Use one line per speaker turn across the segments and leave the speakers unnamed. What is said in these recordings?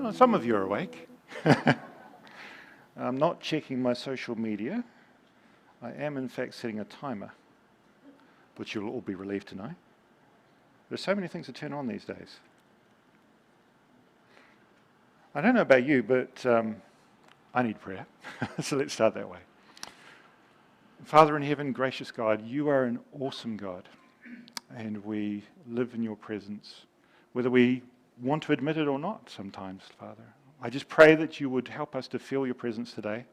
Oh, some of you are awake. I'm not checking my social media. I am, in fact, setting a timer, which you'll all be relieved to know. There's so many things to turn on these days. I don't know about you, but I need prayer. So let's start that way. Father in heaven, gracious God, you are an awesome God, and we live in your presence, whether we want to admit it or not sometimes, Father. I just pray that you would help us to feel your presence today.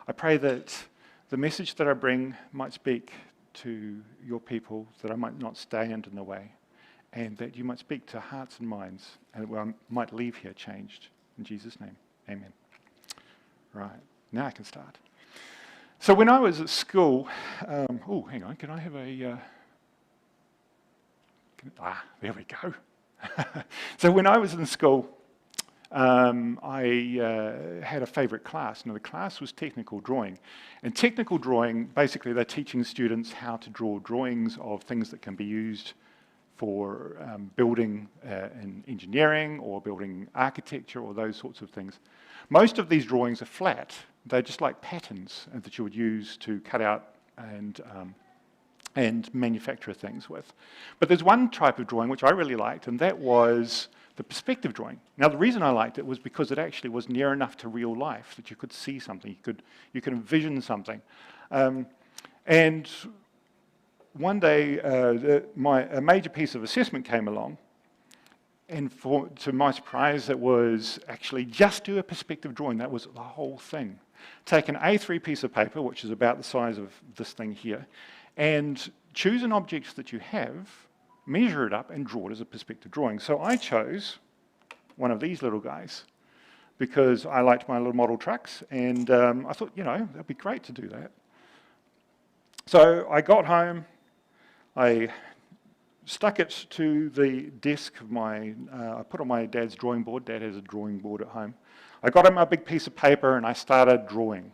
I pray that the message that I bring might speak to your people, that I might not stand in the way, and that you might speak to hearts and minds, and that I might leave here changed. In Jesus' name, amen. Right, now I can start. So when I was at school, hang on, can I have a... there we go. So when I was in school, I had a favourite class. Now the class was technical drawing. And technical drawing, basically they're teaching students how to draw drawings of things that can be used for building in engineering or building architecture or those sorts of things. Most of these drawings are flat. They're just like patterns that you would use to cut out and manufacture things with. But there's one type of drawing which I really liked, and that was the perspective drawing. Now the reason I liked it was because it actually was near enough to real life that you could see something, you could envision something. And one day a major piece of assessment came along, and to my surprise it was actually just do a perspective drawing. That was the whole thing. Take an A3 piece of paper, which is about the size of this thing here, and choose an object that you have, measure it up, and draw it as a perspective drawing. So I chose one of these little guys because I liked my little model trucks, and I thought, that'd be great to do that. So I got home, I stuck it to the desk of I put on my dad's drawing board. Dad has a drawing board at home. I got him a big piece of paper and I started drawing,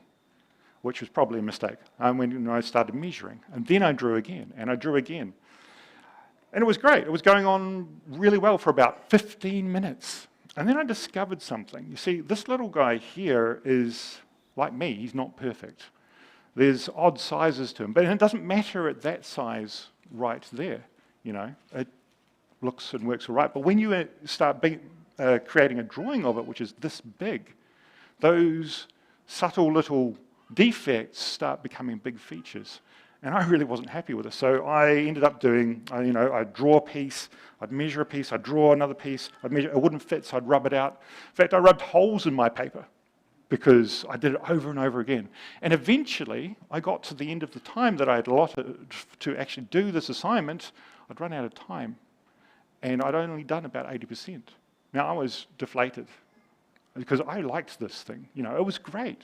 which was probably a mistake. When I started measuring, and then I drew again, and I drew again. And it was great. It was going on really well for about 15 minutes. And then I discovered something. You see, this little guy here is like me. He's not perfect. There's odd sizes to him, but it doesn't matter at that size right there. It looks and works all right. But when you start creating a drawing of it, which is this big, those subtle little defects start becoming big features. And I really wasn't happy with it. So I ended up doing, I'd draw a piece, I'd measure a piece, I'd draw another piece, I'd measure, it wouldn't fit, so I'd rub it out. In fact, I rubbed holes in my paper because I did it over and over again. And eventually, I got to the end of the time that I had allotted to actually do this assignment. I'd run out of time. And I'd only done about 80%. Now, I was deflated because I liked this thing. It was great.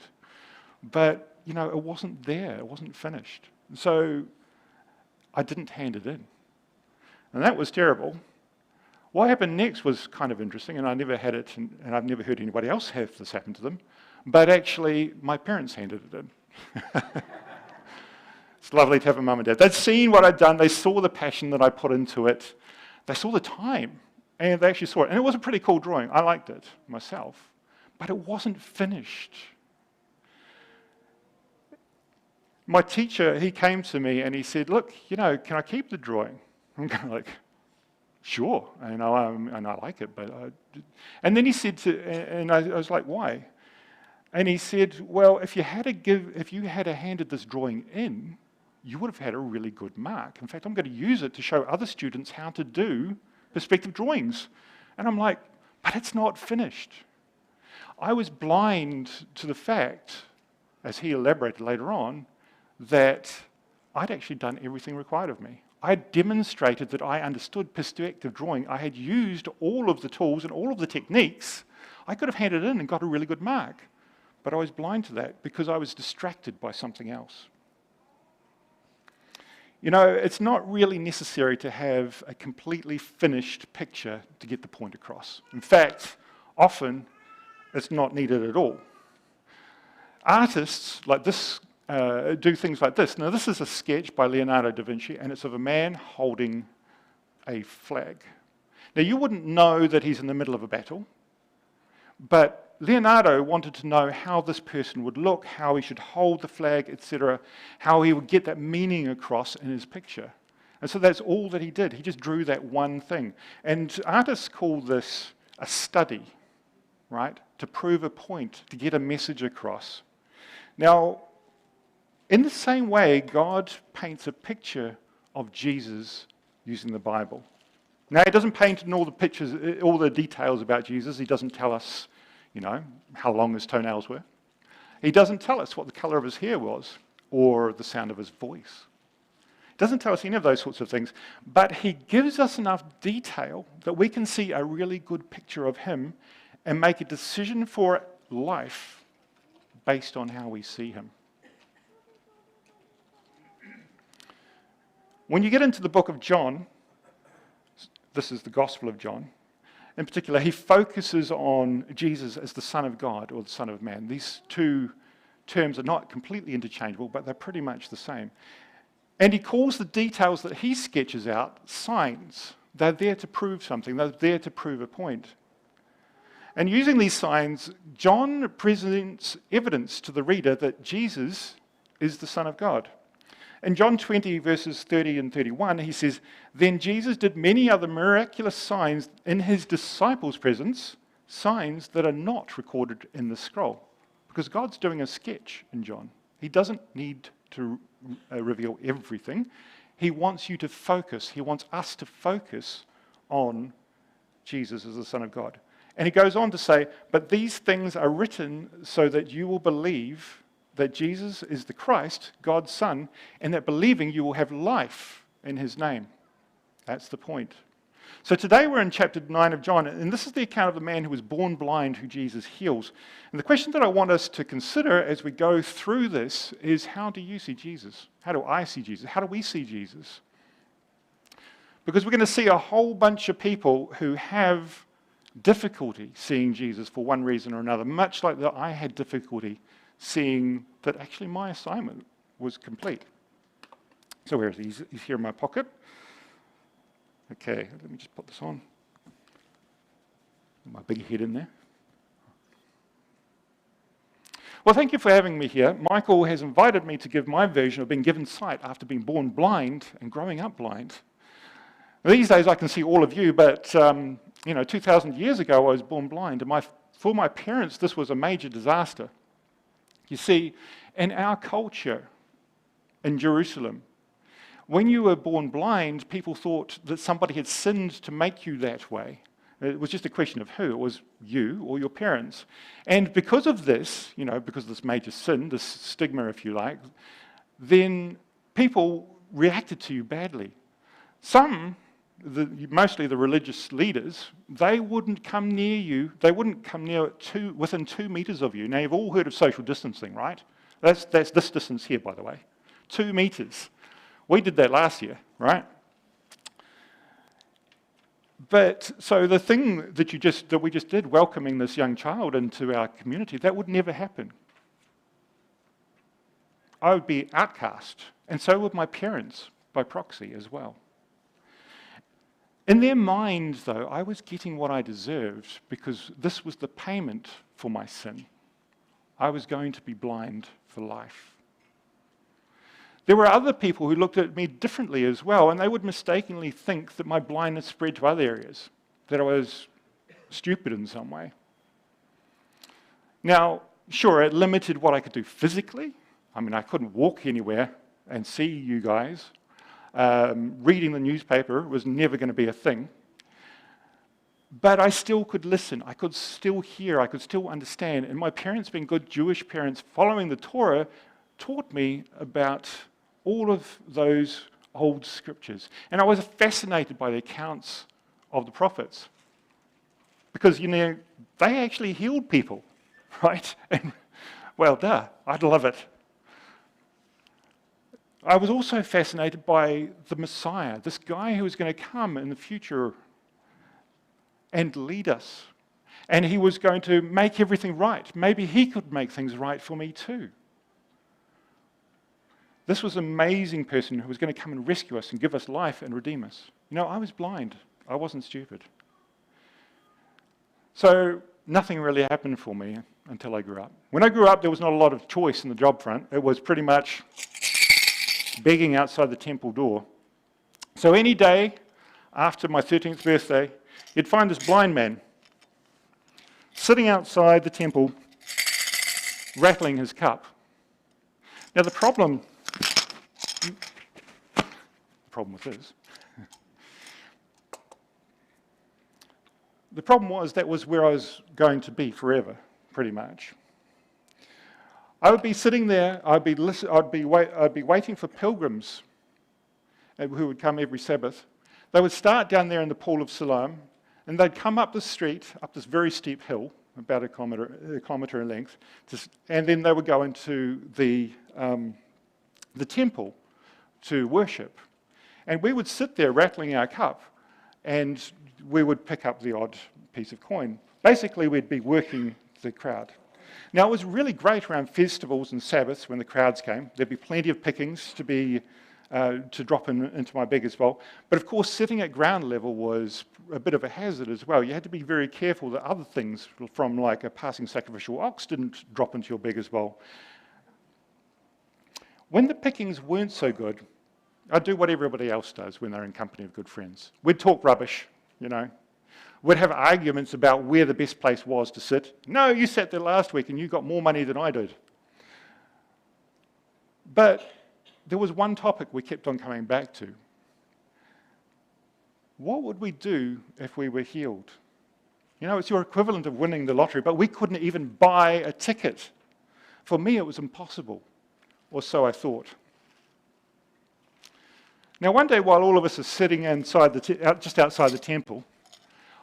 But, it wasn't there. It wasn't finished. So I didn't hand it in. And that was terrible. What happened next was kind of interesting, and I never had it, and I've never heard anybody else have this happen to them. But actually, my parents handed it in. It's lovely to have a mum and dad. They'd seen what I'd done. They saw the passion that I put into it. They saw the time, and they actually saw it. And it was a pretty cool drawing. I liked it myself. But it wasn't finished. My teacher, he came to me and he said, look, can I keep the drawing? I'm kind of like, sure, and I like it. And then he said and I was like, why? And he said, well, if you had handed this drawing in, you would have had a really good mark. In fact, I'm going to use it to show other students how to do perspective drawings. And I'm like, but it's not finished. I was blind to the fact, as he elaborated later on, that I'd actually done everything required of me. I had demonstrated that I understood perspective drawing. I had used all of the tools and all of the techniques. I could have handed it in and got a really good mark. But I was blind to that because I was distracted by something else. It's not really necessary to have a completely finished picture to get the point across. In fact, often it's not needed at all. Artists like this do things like this. Now, this is a sketch by Leonardo da Vinci, and it's of a man holding a flag. Now, you wouldn't know that he's in the middle of a battle, But Leonardo wanted to know how this person would look, how he should hold the flag, etc., how he would get that meaning across in his picture. And so that's all that he did. He just drew that one thing. And artists call this a study, right? To prove a point, to get a message across. Now, in the same way, God paints a picture of Jesus using the Bible. Now, he doesn't paint in all the pictures, all the details about Jesus. He doesn't tell us, how long his toenails were. He doesn't tell us what the color of his hair was or the sound of his voice. He doesn't tell us any of those sorts of things, but he gives us enough detail that we can see a really good picture of him and make a decision for life based on how we see him. When you get into the book of John, this is the Gospel of John, in particular, he focuses on Jesus as the Son of God or the Son of Man. These two terms are not completely interchangeable, but they're pretty much the same. And he calls the details that he sketches out signs. They're there to prove something. They're there to prove a point. And using these signs, John presents evidence to the reader that Jesus is the Son of God. In John 20, verses 30 and 31, he says, "Then Jesus did many other miraculous signs in his disciples' presence, signs that are not recorded in the scroll." Because God's doing a sketch in John. He doesn't need to reveal everything. He wants you to focus. He wants us to focus on Jesus as the Son of God. And he goes on to say, "But these things are written so that you will believe that Jesus is the Christ, God's Son, and that believing you will have life in his name." That's the point. So today we're in chapter 9 of John, and this is the account of the man who was born blind who Jesus heals. And the question that I want us to consider as we go through this is, how do you see Jesus? How do I see Jesus? How do we see Jesus? Because we're going to see a whole bunch of people who have difficulty seeing Jesus for one reason or another, much like that I had difficulty seeing that actually my assignment was complete. So where is he? He's here in my pocket. Okay, let me just put this on. My big head in there. Well, thank you for having me here. Michael has invited me to give my version of being given sight after being born blind and growing up blind. These days I can see all of you, but 2,000 years ago I was born blind, and for my parents this was a major disaster. You see, in our culture in Jerusalem, when you were born blind, people thought that somebody had sinned to make you that way. It was just a question of who. It was you or your parents. And because of this, because of this major sin, this stigma, if you like, then people reacted to you badly. Some, mostly the religious leaders, they wouldn't come near you. They wouldn't come near within 2 meters of you. Now, you've all heard of social distancing, right? That's this distance here, by the way. 2 meters. We did that last year, right? But so the thing that we just did, welcoming this young child into our community, that would never happen. I would be outcast, and so would my parents by proxy as well. In their minds, though, I was getting what I deserved because this was the payment for my sin. I was going to be blind for life. There were other people who looked at me differently as well, and they would mistakenly think that my blindness spread to other areas, that I was stupid in some way. Now, sure, it limited what I could do physically. I couldn't walk anywhere and see you guys. Reading the newspaper was never going to be a thing. But I still could listen. I could still hear. I could still understand. And my parents, being good Jewish parents, following the Torah, taught me about all of those old scriptures. And I was fascinated by the accounts of the prophets. Because, they actually healed people, right? And, well, I'd love it. I was also fascinated by the Messiah, this guy who was going to come in the future and lead us. And he was going to make everything right. Maybe he could make things right for me too. This was an amazing person who was going to come and rescue us and give us life and redeem us. I was blind. I wasn't stupid. So nothing really happened for me until I grew up. When I grew up, there was not a lot of choice in the job front. It was pretty much begging outside the temple door. So any day after my 13th birthday, you'd find this blind man sitting outside the temple, rattling his cup. Now the problem with this, the problem was that was where I was going to be forever, pretty much. I would be sitting there, I'd be waiting for pilgrims who would come every Sabbath. They would start down there in the Pool of Siloam, and they'd come up the street, up this very steep hill, about a kilometre in length, and then they would go into the temple to worship. And we would sit there rattling our cup, and we would pick up the odd piece of coin. Basically, we'd be working the crowd. Now, it was really great around festivals and Sabbaths when the crowds came. There'd be plenty of pickings to drop into my beggar's bowl. But of course, sitting at ground level was a bit of a hazard as well. You had to be very careful that other things from like a passing sacrificial ox didn't drop into your beggar's bowl. When the pickings weren't so good, I'd do what everybody else does when they're in company of good friends. We'd talk rubbish, you know. We'd have arguments about where the best place was to sit. No, you sat there last week and you got more money than I did. But there was one topic we kept on coming back to. What would we do if we were healed? You know, it's your equivalent of winning the lottery, but we couldn't even buy a ticket. For me, it was impossible, or so I thought. Now, one day while all of us are sitting inside just outside the temple,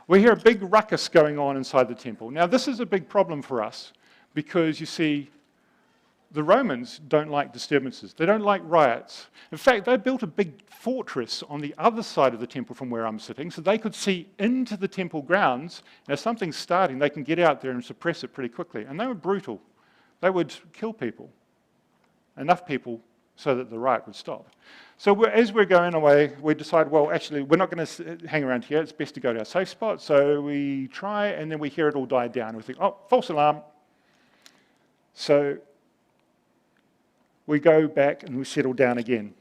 we hear a big ruckus going on inside the temple. Now, this is a big problem for us because, you see, the Romans don't like disturbances. They don't like riots. In fact, they built a big fortress on the other side of the temple from where I'm sitting so they could see into the temple grounds. And if something's starting, they can get out there and suppress it pretty quickly. And they were brutal. They would kill people, enough people so that the riot would stop. So as we're going away, we decide, well, actually, we're not going to hang around here. It's best to go to our safe spot. So we try, and then we hear it all die down. We think, oh, false alarm. So we go back and we settle down again.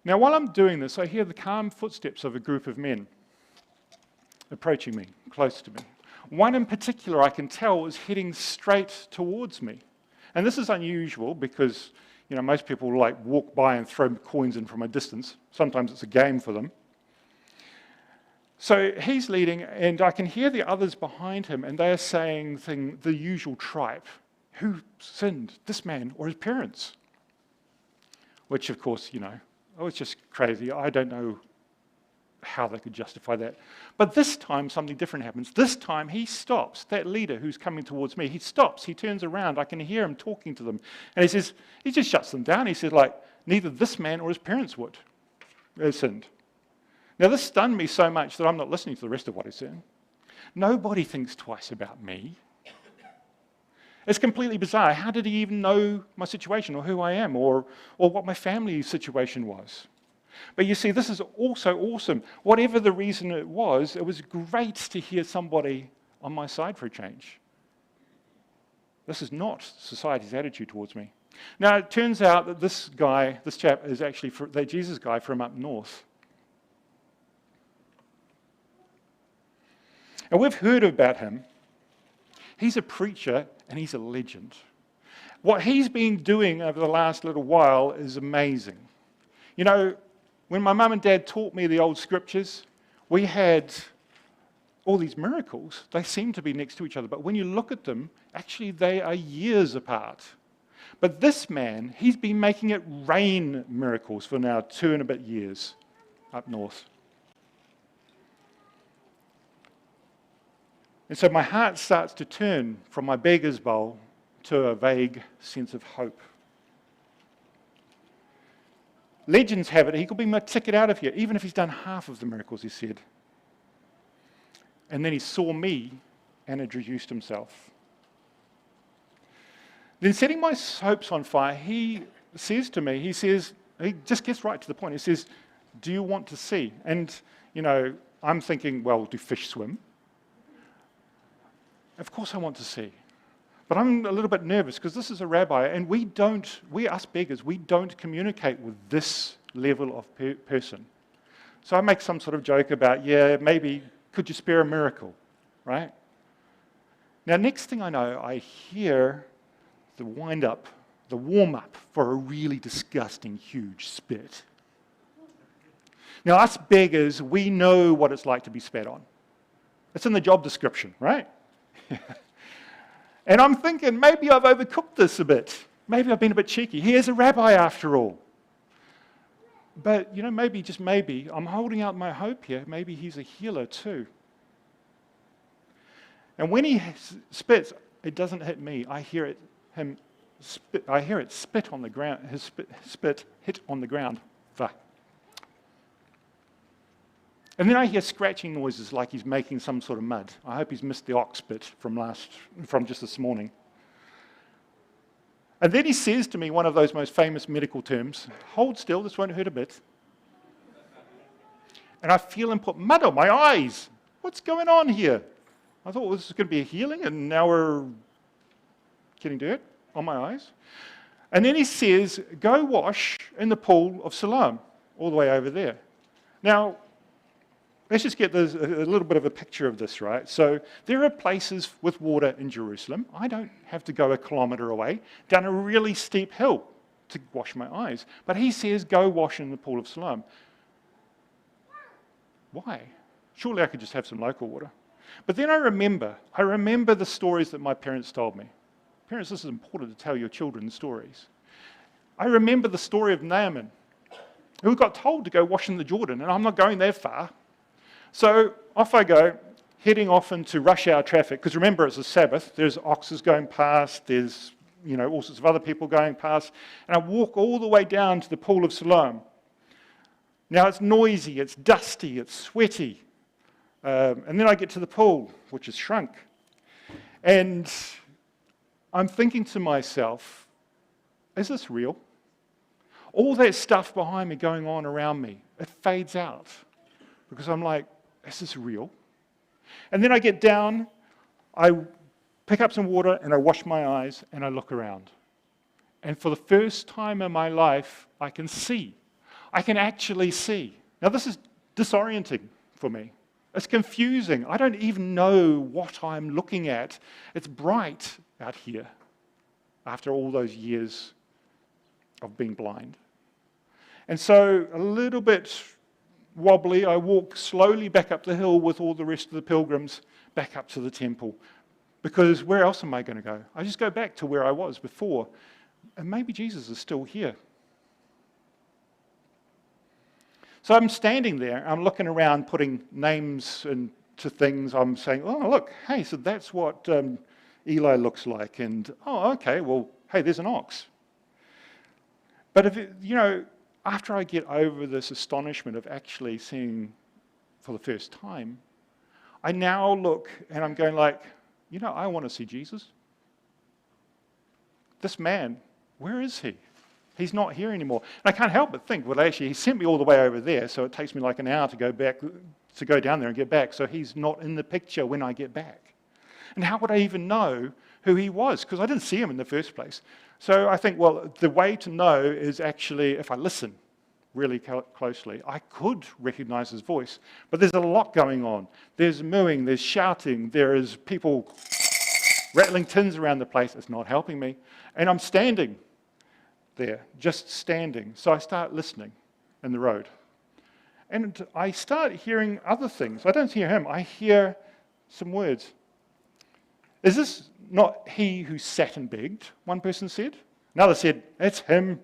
Now, while I'm doing this, I hear the calm footsteps of a group of men approaching me, close to me. One in particular I can tell is heading straight towards me. And this is unusual because, you know, most people like walk by and throw coins in from a distance. Sometimes it's a game for them. So he's leading, and I can hear the others behind him, and they are saying the usual tripe. Who sinned, this man or his parents? Which, of course, you know, oh, it's just crazy. I don't know how they could justify that. But this time, something different happens. This time, he stops. That leader who's coming towards me, he stops. He turns around. I can hear him talking to them. And he says, he just shuts them down. He says, like, neither this man or his parents would have sinned. Now, this stunned me so much that I'm not listening to the rest of what he's saying. Nobody thinks twice about me. It's completely bizarre. How did he even know my situation or who I am or what my family situation was? But you see, this is also awesome. Whatever the reason it was great to hear somebody on my side for a change. This is not society's attitude towards me. Now, it turns out that this chap, is actually the Jesus guy from up north. And we've heard about him. He's a preacher and he's a legend. What he's been doing over the last little while is amazing. You know, when my mum and dad taught me the old scriptures, we had all these miracles. They seem to be next to each other, but when you look at them, actually they are years apart. But this man, he's been making it rain miracles for now 2 and a bit years up north. And so my heart starts to turn from my beggar's bowl to a vague sense of hope. Legends have it, he could be my ticket out of here, even if he's done half of the miracles, he said. And then he saw me and introduced himself. Then setting my hopes on fire, he says to me, he just gets right to the point. He says, do you want to see? And, you know, I'm thinking, well, do fish swim? of course I want to see. But I'm a little bit nervous because this is a rabbi, and we us beggars, we don't communicate with this level of person. So I make some sort of joke about, yeah, maybe, could you spare a miracle, right? Now, next thing I know, I hear the wind-up, the warm-up for a really disgusting, huge spit. Now, us beggars, we know what it's like to be spat on. It's in the job description, right? And I'm thinking, maybe I've overcooked this a bit. Maybe I've been a bit cheeky. He is a rabbi after all. But, maybe, just maybe, I'm holding out my hope here. Maybe he's a healer too. And when he spits, it doesn't hit me. I hear it spit on the ground. His spit hit on the ground. And then I hear scratching noises like he's making some sort of mud. I hope he's missed the ox bit from just this morning. And then he says to me one of those most famous medical terms, hold still, this won't hurt a bit. And I feel him put mud on my eyes. What's going on here? I thought this was going to be a healing, and now we're getting dirt on my eyes. And then he says, go wash in the pool of Siloam, all the way over there. Now, let's just get a little bit of a picture of this, right? So there are places with water in Jerusalem. I don't have to go a kilometre away, down a really steep hill to wash my eyes. But he says, go wash in the pool of Siloam. Why? Surely I could just have some local water. But then I remember the stories that my parents told me. Parents, this is important to tell your children stories. I remember the story of Naaman, who got told to go wash in the Jordan, and I'm not going that far. So off I go, heading off into rush hour traffic, because remember it's a Sabbath, there's oxes going past, there's all sorts of other people going past, and I walk all the way down to the pool of Siloam. Now it's noisy, it's dusty, it's sweaty, and then I get to the pool, which is shrunk, and I'm thinking to myself, is this real? All that stuff behind me going on around me, it fades out, because I'm like, is this real? And then I get down, I pick up some water, and I wash my eyes, and I look around. And for the first time in my life, I can see. I can actually see. Now, this is disorienting for me. It's confusing. I don't even know what I'm looking at. It's bright out here after all those years of being blind. And so, a little bit wobbly, I walk slowly back up the hill with all the rest of the pilgrims back up to the temple. Because where else am I going to go? I just go back to where I was before. And maybe Jesus is still here. So I'm standing there, I'm looking around, putting names into things. I'm saying, oh, look, hey, so that's what Eli looks like. And, oh, okay, well, hey, there's an ox. But after I get over this astonishment of actually seeing for the first time, I now look and I'm going like, I want to see Jesus. This man, where is he? He's not here anymore. And I can't help but think, well, actually, he sent me all the way over there, so it takes me like an hour to go down there and get back, so he's not in the picture when I get back. And how would I even know who he was? Because I didn't see him in the first place. So I think, well, the way to know is actually, if I listen really closely, I could recognize his voice. But there's a lot going on. There's mooing, there's shouting, there is people rattling tins around the place. It's not helping me. And I'm standing there, just standing. So I start listening in the road. And I start hearing other things. I don't hear him. I hear some words. Is this not he who sat and begged? One person said. Another said, it's him.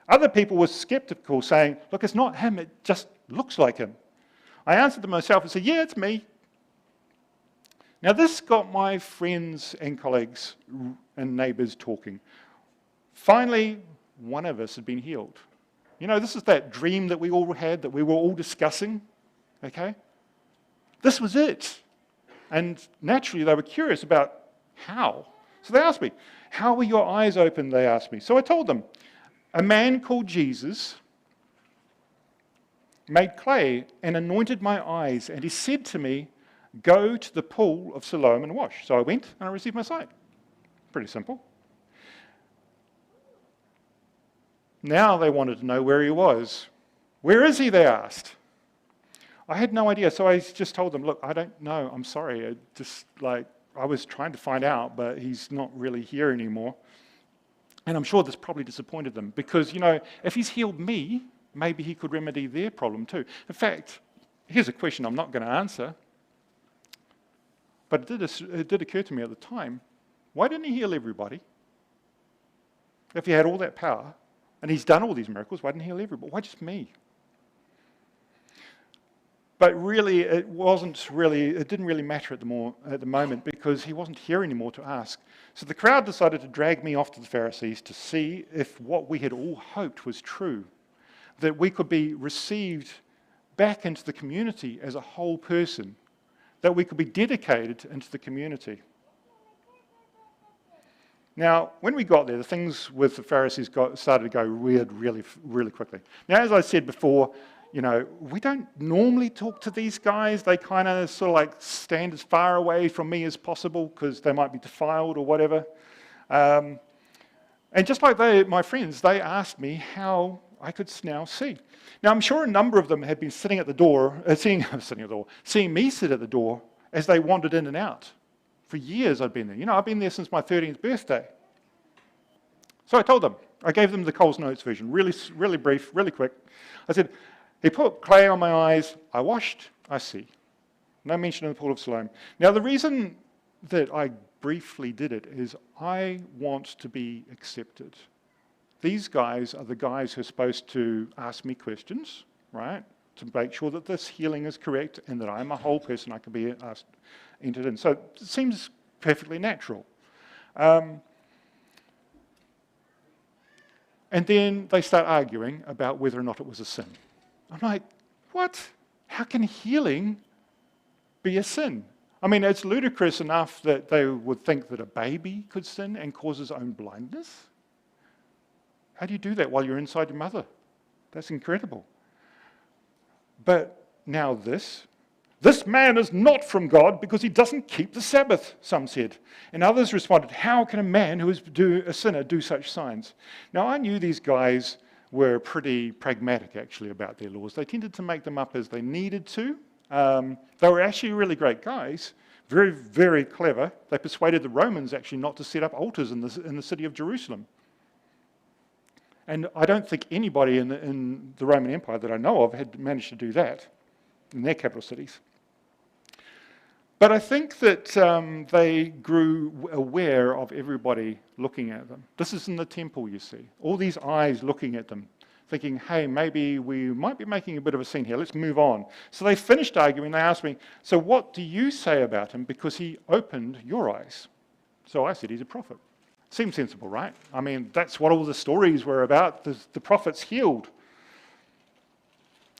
Other people were skeptical, saying, look, it's not him, it just looks like him. I answered to myself and said, yeah, it's me. Now this got my friends and colleagues and neighbours talking. Finally, one of us had been healed. This is that dream that we all had, that we were all discussing, okay? This was it. And naturally, they were curious about how. So they asked me, how were your eyes open, they asked me. So I told them, a man called Jesus made clay and anointed my eyes, and he said to me, Go to the pool of Siloam and wash. So I went and I received my sight. Pretty simple. Now they wanted to know where he was. Where is he, they asked. I had no idea, so I just told them, look, I don't know, I'm sorry. I was trying to find out, but he's not really here anymore. And I'm sure this probably disappointed them because, if he's healed me, maybe he could remedy their problem too. In fact, here's a question I'm not going to answer, but it did occur to me at the time. Why didn't he heal everybody? If he had all that power, and he's done all these miracles, why didn't he heal everybody? Why just me? But really, it didn't really matter at the moment because he wasn't here anymore to ask. So the crowd decided to drag me off to the Pharisees to see if what we had all hoped was true, that we could be received back into the community as a whole person, that we could be dedicated into the community. Now, when we got there, the things with the Pharisees started to go weird really, really quickly. Now, as I said before, we don't normally talk to these guys. They kind of sort of like stand as far away from me as possible because they might be defiled or whatever. And just like my friends, they asked me how I could now see. Now, I'm sure a number of them had been sitting at the door, seeing me sit at the door as they wandered in and out. For years I'd been there. I've been there since my 13th birthday. So I told them. I gave them the Coles Notes version, really, really brief, really quick. I said, he put clay on my eyes, I washed, I see. No mention of the pool of Siloam. Now, the reason that I briefly did it is I want to be accepted. These guys are the guys who are supposed to ask me questions, right, to make sure that this healing is correct and that I'm a whole person I can be entered in. So it seems perfectly natural. And then they start arguing about whether or not it was a sin. I'm like, what? How can healing be a sin? I mean, it's ludicrous enough that they would think that a baby could sin and cause his own blindness. How do you do that while you're inside your mother? That's incredible. But now this man is not from God because he doesn't keep the Sabbath, some said. And others responded, how can a man who is a sinner do such signs? Now, I knew these guys were pretty pragmatic, actually, about their laws. They tended to make them up as they needed to. They were actually really great guys, very, very clever. They persuaded the Romans, actually, not to set up altars in the city of Jerusalem. And I don't think anybody in the Roman Empire that I know of had managed to do that in their capital cities. But I think that they grew aware of everybody looking at them. This is in the temple, you see. All these eyes looking at them, thinking, hey, maybe we might be making a bit of a scene here. Let's move on. So they finished arguing. They asked me, so what do you say about him because he opened your eyes? So I said, he's a prophet. Seems sensible, right? I mean, that's what all the stories were about. The prophets healed.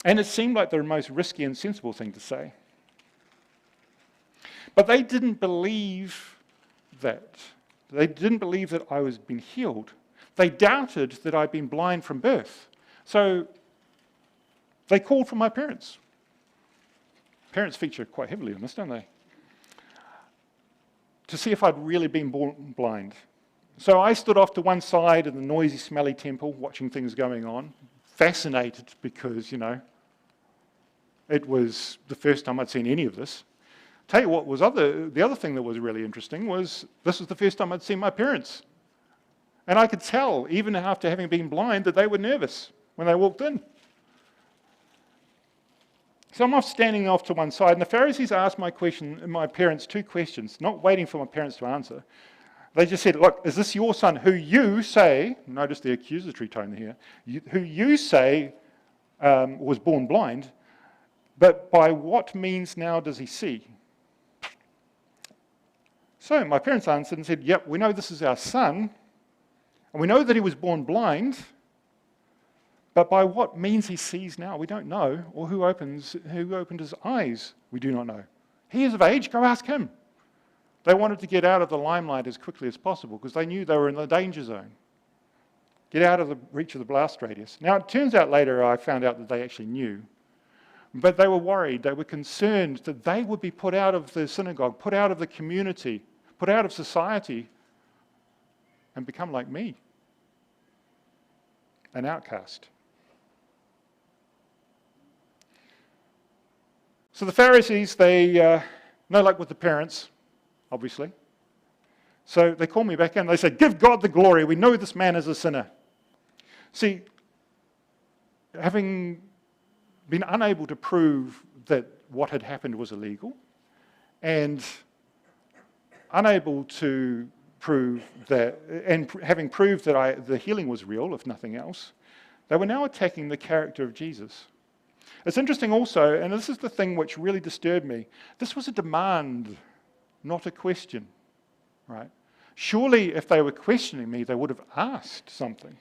And it seemed like the most risky and sensible thing to say. But they didn't believe that. They didn't believe that I was being healed. They doubted that I'd been blind from birth. So they called for my parents. Parents feature quite heavily in this, don't they? To see if I'd really been born blind. So I stood off to one side of the noisy, smelly temple, watching things going on, fascinated because, it was the first time I'd seen any of this. Tell you what was the other thing that was really interesting was this was the first time I'd seen my parents. And I could tell, even after having been blind, that they were nervous when they walked in. So I'm standing off to one side, and the Pharisees asked my parents two questions, not waiting for my parents to answer. They just said, look, is this your son who you say, notice the accusatory tone here, who you say was born blind, but by what means now does he see? So my parents answered and said, yep, we know this is our son, and we know that he was born blind, but by what means he sees now, we don't know, or who opened his eyes, we do not know. He is of age, go ask him. They wanted to get out of the limelight as quickly as possible because they knew they were in the danger zone. Get out of the reach of the blast radius. Now, it turns out later I found out that they actually knew. But they were worried, they were concerned that they would be put out of the synagogue, put out of the community, put out of society, and become like me, an outcast. So the Pharisees, they no luck with the parents, obviously. So they call me back in. They say, "Give God the glory. We know this man is a sinner." See, having been unable to prove that what had happened was illegal, and unable to prove that, and having proved that the healing was real, if nothing else, they were now attacking the character of Jesus. It's interesting also, and this is the thing which really disturbed me, this was a demand, not a question, right? Surely if they were questioning me, they would have asked something.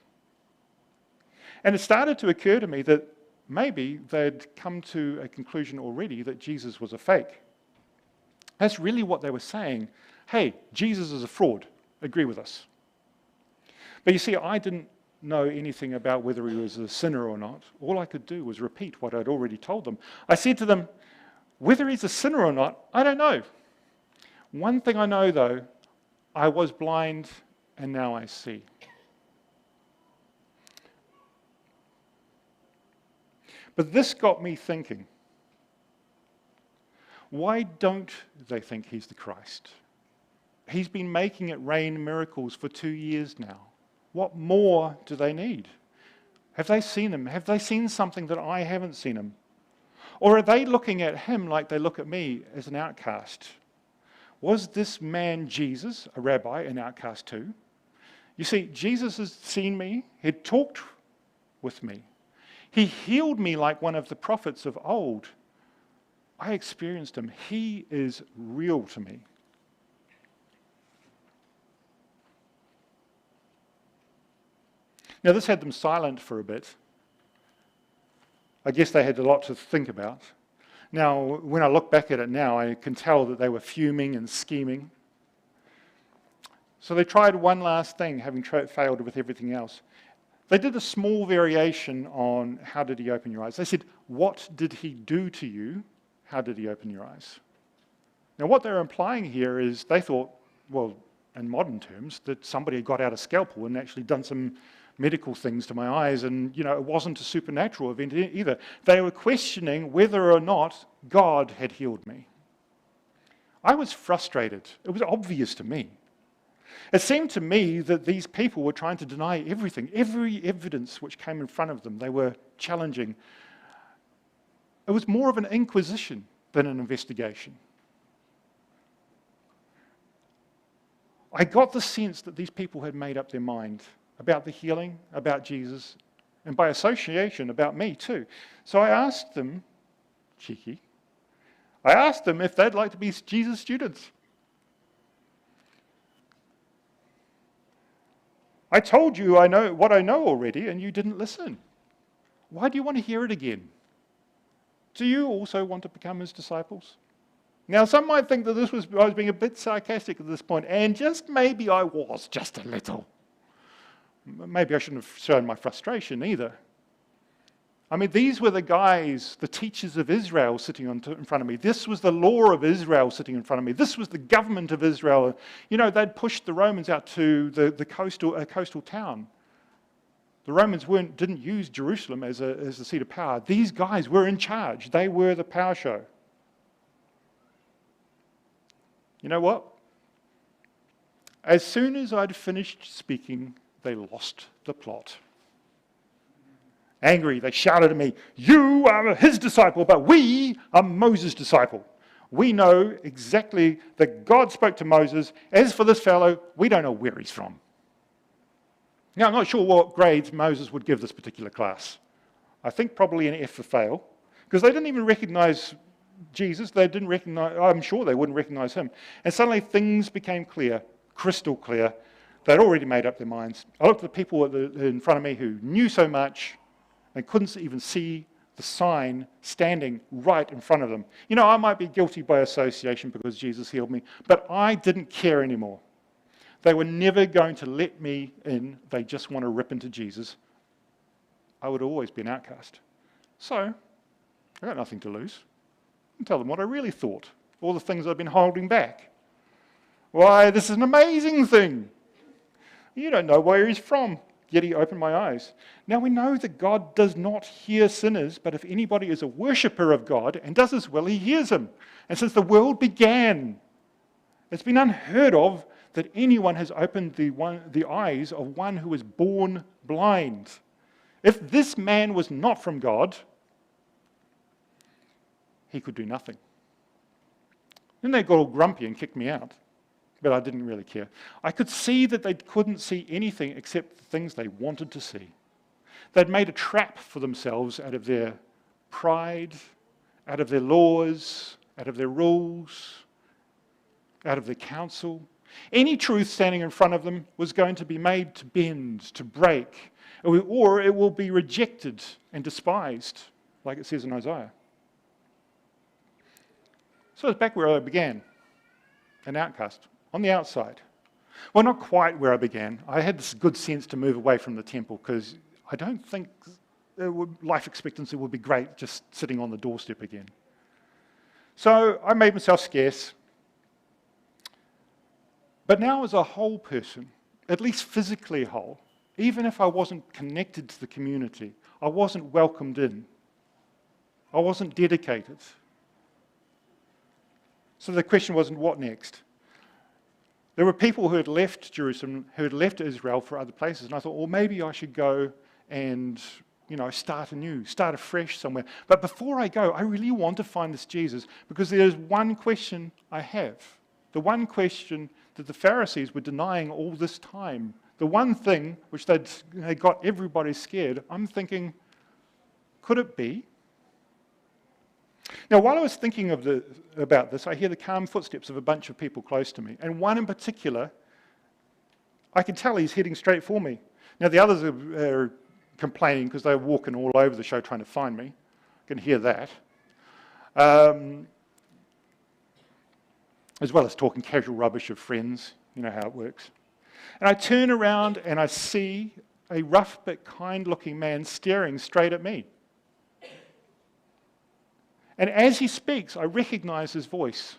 And it started to occur to me that maybe they'd come to a conclusion already that Jesus was a fake. That's really what they were saying. Hey, Jesus is a fraud. Agree with us. But you see, I didn't know anything about whether he was a sinner or not. All I could do was repeat what I'd already told them. I said to them, whether he's a sinner or not, I don't know. One thing I know, though, I was blind and now I see. But this got me thinking, why don't they think he's the Christ? He's been making it rain miracles for 2 years now. What more do they need? Have they seen him? Have they seen something that I haven't seen him? Or are they looking at him like they look at me as an outcast? Was this man Jesus, a rabbi, an outcast too? You see, Jesus has seen me. He'd talked with me. He healed me like one of the prophets of old. I experienced him. He is real to me. Now, this had them silent for a bit. I guess they had a lot to think about. Now, when I look back at it now, I can tell that they were fuming and scheming. So they tried one last thing, having failed with everything else. They did a small variation on how did he open your eyes. They said, what did he do to you? How did he open your eyes? Now, what they're implying here is they thought, well, in modern terms, that somebody had got out a scalpel and actually done some medical things to my eyes, and it wasn't a supernatural event either. They were questioning whether or not God had healed me. I was frustrated. It was obvious to me. It seemed to me that these people were trying to deny everything, every evidence which came in front of them. They were challenging. It was more of an inquisition than an investigation. I got the sense that these people had made up their mind about the healing, about Jesus, and by association about me too. So I asked them, cheeky, I asked them if they'd like to be Jesus students. I told you I know what I know already, and you didn't listen. Why do you want to hear it again? Do you also want to become his disciples? Now, some might think that I was being a bit sarcastic at this point, and just maybe I was, just a little. Maybe I shouldn't have shown my frustration either. I mean, these were the guys, the teachers of Israel sitting in front of me. This was the law of Israel sitting in front of me. This was the government of Israel. They'd pushed the Romans out to the coastal town. The Romans didn't use Jerusalem as the seat of power. These guys were in charge. They were the power show. You know what? As soon as I'd finished speaking, they lost the plot. Angry, they shouted at me, "You are his disciple, but we are Moses' disciple. We know exactly that God spoke to Moses. As for this fellow, we don't know where he's from." Now, I'm not sure what grades Moses would give this particular class. I think probably an F for fail, because they didn't even recognize Jesus. I'm sure they wouldn't recognize him. And suddenly things became clear, crystal clear. They'd already made up their minds. I looked at the people in front of me who knew so much and couldn't even see the sign standing right in front of them. I might be guilty by association because Jesus healed me, but I didn't care anymore. They were never going to let me in. They just want to rip into Jesus. I would always be an outcast. So I got nothing to lose. And tell them what I really thought, all the things I've been holding back. Why, this is an amazing thing. You don't know where he's from, yet he opened my eyes. Now we know that God does not hear sinners, but if anybody is a worshipper of God and does his will, he hears him. And since the world began, it's been unheard of that anyone has opened the eyes of one who was born blind. If this man was not from God, he could do nothing. Then they got all grumpy and kicked me out. But I didn't really care. I could see that they couldn't see anything except the things they wanted to see. They'd made a trap for themselves out of their pride, out of their laws, out of their rules, out of their counsel. Any truth standing in front of them was going to be made to bend, to break, or it will be rejected and despised, like it says in Isaiah. So it's back where I began, an outcast. On the outside. Well, not quite where I began. I had this good sense to move away from the temple because I don't think life expectancy would be great just sitting on the doorstep again. So I made myself scarce. But now as a whole person, at least physically whole, even if I wasn't connected to the community, I wasn't welcomed in. I wasn't dedicated. So the question wasn't what next? There were people who had left Jerusalem, who had left Israel for other places, and I thought, well, maybe I should go and, start anew, start afresh somewhere. But before I go, I really want to find this Jesus, because there's one question I have. The one question that the Pharisees were denying all this time. The one thing which they got everybody scared. I'm thinking, could it be? Now, while I was thinking about this, I hear the calm footsteps of a bunch of people close to me. And one in particular, I can tell he's heading straight for me. Now, the others are complaining because they're walking all over the show trying to find me. I can hear that. As well as talking casual rubbish of friends. You know how it works. And I turn around and I see a rough but kind-looking man staring straight at me. And as he speaks, I recognize his voice.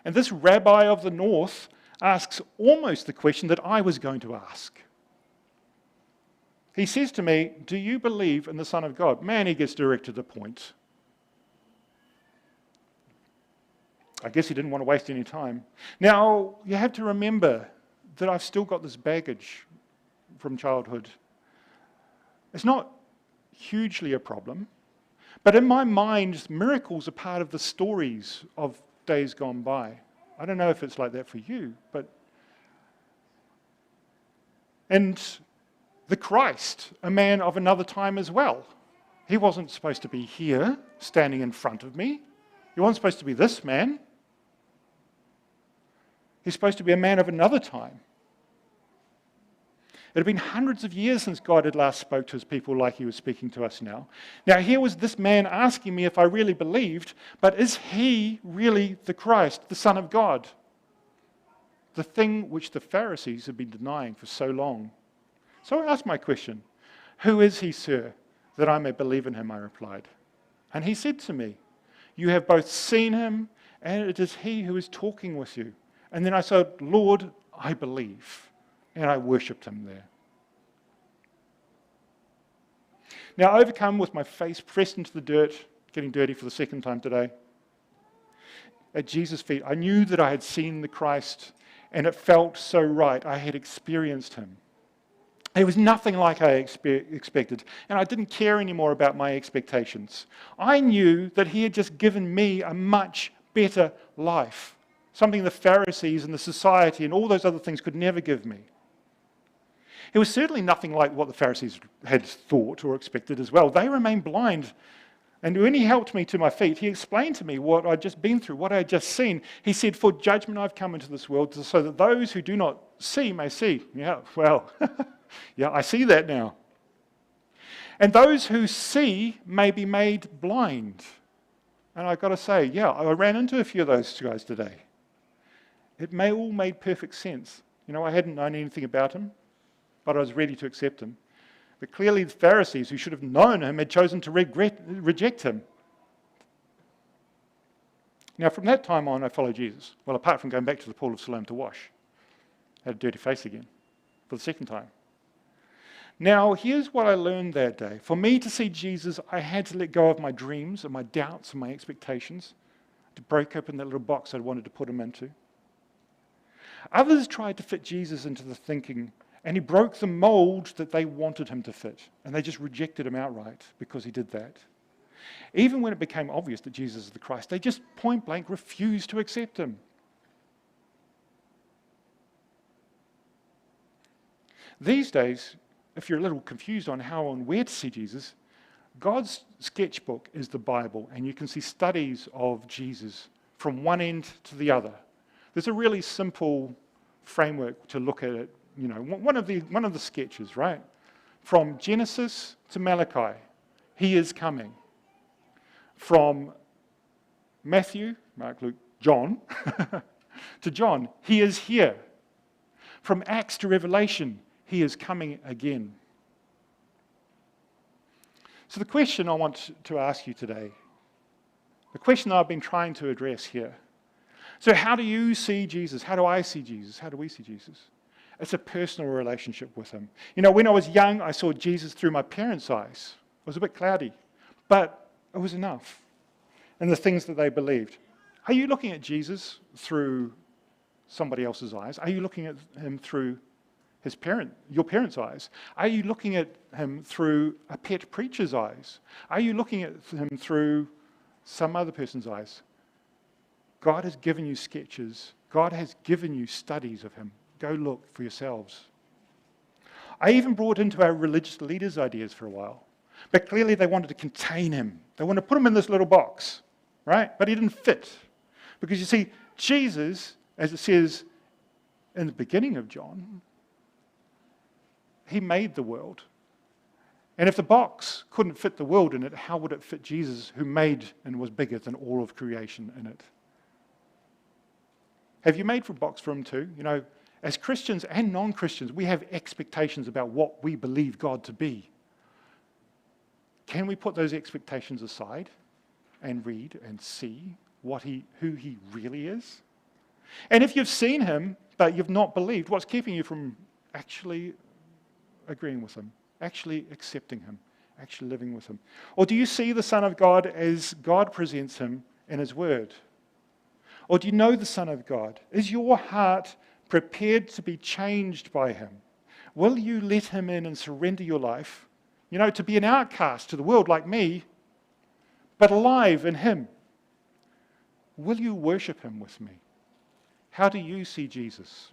And this rabbi of the north asks almost the question that I was going to ask. He says to me, "Do you believe in the Son of God?" Man, he gets direct to the point. I guess he didn't want to waste any time. Now, you have to remember that I've still got this baggage from childhood. It's not hugely a problem. But in my mind, miracles are part of the stories of days gone by. I don't know if it's like that for you, but... And the Christ, a man of another time as well. He wasn't supposed to be here, standing in front of me. He wasn't supposed to be this man. He's supposed to be a man of another time. It had been hundreds of years since God had last spoke to his people like he was speaking to us now. Now here was this man asking me if I really believed, but is he really the Christ, the Son of God? The thing which the Pharisees had been denying for so long. So I asked my question, "Who is he, sir, that I may believe in him?" I replied. And he said to me, "You have both seen him, and it is he who is talking with you." And then I said, "Lord, I believe." And I worshipped him there. Now, overcome with my face pressed into the dirt, getting dirty for the second time today, at Jesus' feet, I knew that I had seen the Christ, and it felt so right. I had experienced him. It was nothing like I expected, and I didn't care anymore about my expectations. I knew that he had just given me a much better life, something the Pharisees and the society and all those other things could never give me. It was certainly nothing like what the Pharisees had thought or expected as well. They remained blind. And when he helped me to my feet, he explained to me what I'd just been through, what I had just seen. He said, "For judgment I've come into this world, so that those who do not see may see." Yeah, well, yeah, I see that now. "And those who see may be made blind." And I've got to say, yeah, I ran into a few of those guys today. It all made perfect sense. I hadn't known anything about him, but I was ready to accept him. But clearly the Pharisees, who should have known him, had chosen to reject him. Now, from that time on, I followed Jesus. Well, apart from going back to the pool of Siloam to wash. I had a dirty face again for the second time. Now, here's what I learned that day. For me to see Jesus, I had to let go of my dreams and my doubts and my expectations, to break open that little box I wanted to put him into. Others tried to fit Jesus into the thinking, and he broke the mold that they wanted him to fit, and they just rejected him outright because he did that. Even when it became obvious that Jesus is the Christ, they just point blank refused to accept him. These days, if you're a little confused on how and where to see Jesus, God's sketchbook is the Bible, and you can see studies of Jesus from one end to the other. There's a really simple framework to look at it. You know, one of the sketches, right? From Genesis to Malachi, he is coming. From Matthew, Mark, Luke, John, to John, he is here. From Acts to Revelation, he is coming again. So the question I want to ask you today, the question that I've been trying to address here, so how do you see Jesus? How do I see Jesus? How do we see Jesus? It's a personal relationship with him. You know, when I was young, I saw Jesus through my parents' eyes. It was a bit cloudy, but it was enough. And the things that they believed. Are you looking at Jesus through somebody else's eyes? Are you looking at him through your parents' eyes? Are you looking at him through a pet preacher's eyes? Are you looking at him through some other person's eyes? God has given you sketches. God has given you studies of him. Go look for yourselves. I even brought into our religious leaders' ideas for a while. But clearly they wanted to contain him. They wanted to put him in this little box, right? But he didn't fit. Because you see, Jesus, as it says in the beginning of John, he made the world. And if the box couldn't fit the world in it, how would it fit Jesus, who made and was bigger than all of creation in it? Have you made for a box for him too? You know, as Christians and non-Christians, we have expectations about what we believe God to be. Can we put those expectations aside and read and see who he really is? And if you've seen him, but you've not believed, what's keeping you from actually agreeing with him, actually accepting him, actually living with him? Or do you see the Son of God as God presents him in his word? Or do you know the Son of God? Is your heart prepared to be changed by him? Will you let him in and surrender your life? You know, to be an outcast to the world like me, but alive in him. Will you worship him with me? How do you see Jesus?